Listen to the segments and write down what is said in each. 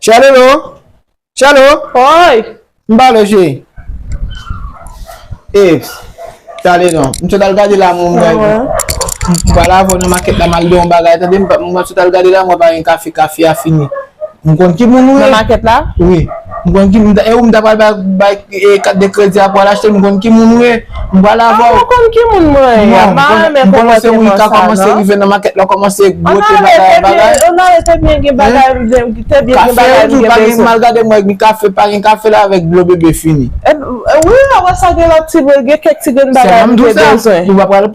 Chalo? Oi! Mbalo che. Tale non. Mso dal gadi la moun bagay. Mbala vo nan makèt la mal don bagay. Tade mso dal gadi la mwa ba yon kafe a fini. Mkon ki moun Nan makèt la? Oui. Mkon ki mda pal bay kat de kredi a pou l'achete mkon ki moun we. Mbala vo. Mkon ki moun mwen? Mkon se moun ka komanse rive nan makèt la komanse gote bagay. On a rete bien gen bagay. Kafe ou bagay mal gade mwen mi kafe pa gen kafe la avek blo bebe fini. Oui, awa sa gen lop ti bol gen kek ti gen bagay mwen bezwen. Ou va pale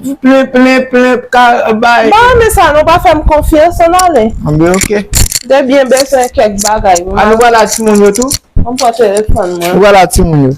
plein ka bay. Mais ça, non pas faire confiance, on allait. Ambe ok. De bien besoin quelques bagages. Anu wala ti moun yo tout. On peut téléphone moi. Wala ti moun yo.